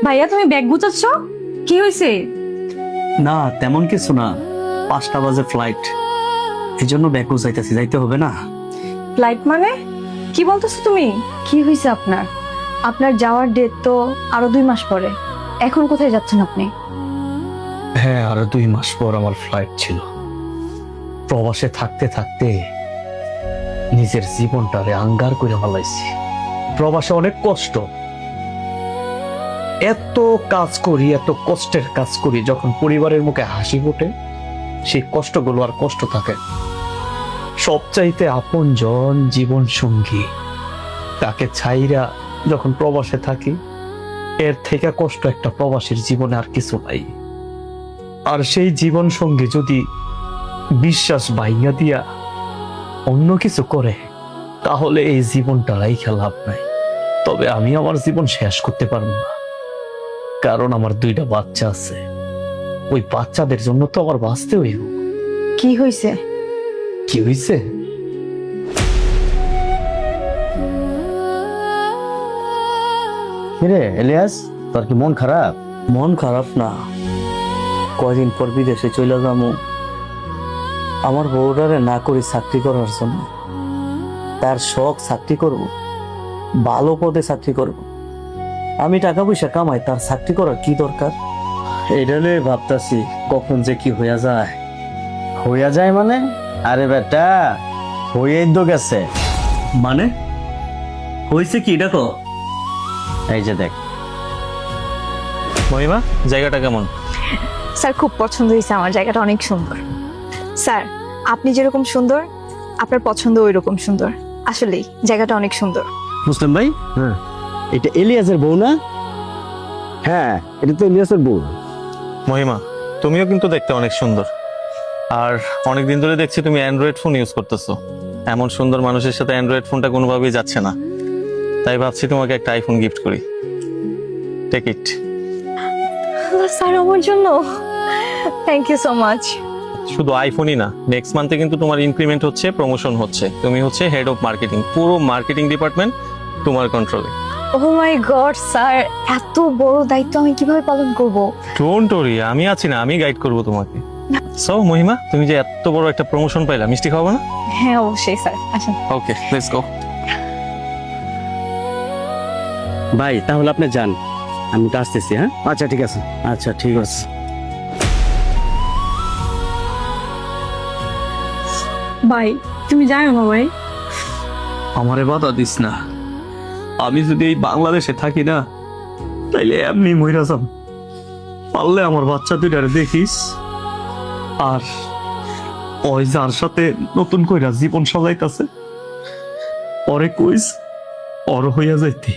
ভাইয়া তুমি ব্যাগ গুছাচ্ছ? কি হয়েছে? না তেমন কিছু না, 5টা বাজে ফ্লাইট, এই জন্য ব্যাগ গুছাইতেছি। যাইতে হবে না? ফ্লাইট মানে কি বলতেছো তুমি? কি হয়েছে আপনার? আপনার যাওয়ার ডেট তো আরো 2 মাস পরে। এখন কোথায় যাচ্ছেন আপনি? হ্যাঁ, আরো 2 মাস পর আমার ফ্লাইট ছিল। প্রবাসে থাকতে থাকতে নিজের জীবনটারে আঙ্গার করে ফেলাইছি। প্রবাসে অনেক কষ্ট, এত কাজ করি, এত কষ্টের কাজ করি, যখন পরিবারের মুখে হাসি ফোটে সেই কষ্টগুলো আর কষ্ট থাকে। সবচাইতে আপনজন জীবন সঙ্গী, তাকে ছাইরা যখন প্রবাসে থাকি, এর থেকে কষ্ট একটা প্রবাসীর জীবনে আর কিছু নাই। আর সেই জীবন সঙ্গী যদি বিশ্বাস ভাইয়া দিয়া অন্য কিছু করে, তাহলে এই জীবনটা রাইখা লাভ নাই। তবে আমি আমার জীবন শেষ করতে পারবো না, কারণ আমার 2টা বাচ্চা আছে। ওই বাচ্চাদের জন্য তো আমার বাঁচতে হইব। কি হয়েছে? কি হইছে? কিরে এলিয়াস, তোর কি মন খারাপ? মন খারাপ না, কয়দিন পর বিদেশে চলে যাবো আমার বউরারে না করি চাকরি করার জন্য। তার শখ চাকরি করব, ভালো পদে চাকরি করব। আমি টাকা পয়সা কামাই, তার চাকরি করার কি দরকার? এইটালে ভাবতাছি কখন যে কি হইয়া যায়। হইয়া যায় মানে? আরে বেটা, হইয়াই তো গেছে। মানে হয়েছে কি দেখো? এই যে দেখ। মহিমা, জায়গাটা কেমন? স্যার খুব পছন্দ হয়েছে, আমার জায়গাটা অনেক সুন্দর। স্যার আপনি যেরকম সুন্দর, আপনার পছন্দ ওই রকম সুন্দর। আসলেই জায়গাটা অনেক সুন্দর। মুসলিম ভাই, হ্যাঁ এটা এলিয়াসের বউ না? হ্যাঁ, এটা তো এলিয়াসের বউ। মহিমা, তুমিও কিন্তু দেখতে অনেক সুন্দর। আর অনেকদিন ধরে দেখছি তুমি অ্যান্ড্রয়েড ফোন ইউজ করতেছো। এমন সুন্দর মানুষের সাথে অ্যান্ড্রয়েড ফোনটা কোনোভাবেই যাচ্ছে না। তাই ভাবছি তোমাকে একটা আইফোন গিফট করি। Take it. স্যার আমার জন্য থ্যাংক ইউ সো মাচ। শুধু আইফোনই না, নেক্সট মান্থে কিন্তু তোমার ইনক্রিমেন্ট হচ্ছে, প্রমোশন হচ্ছে। তুমি হচ্ছে হেড অফ মার্কেটিং, পুরো মার্কেটিং ডিপার্টমেন্ট তোমার কন্ট্রোলে। ও মাই গড স্যার, এত বড় দায়িত্ব আমি কিভাবে পালন করব? ডোন্ট ওরি, আমি আছি না, আমি গাইড করব তোমাকে। সো মহিমা, তুমি যে এত বড় একটা প্রমোশন পাইলা, মিষ্টি খাওয়াবো না? হ্যাঁ অবশ্যই স্যার, আসেন। ওকে, লেটস গো। ভাই তাহলে আপনি যান, আমি তো আসতেছি। হ্যাঁ আচ্ছা ঠিক আছে। আচ্ছা ঠিক আছে। ভাই তুমি জানো না ভাই, আমারে বাধা দিস না। আমি যদি এই বাংলাদেশে থাকি না, তাইলে এমনি মইরা যাব। পারলে আমার বাচ্চা 2টারে দেখিস, আর ওই যার সাথে নতুন কইরা জীবন সাজাইতাছে, পরে কইস ওর হইয়া যাইতে।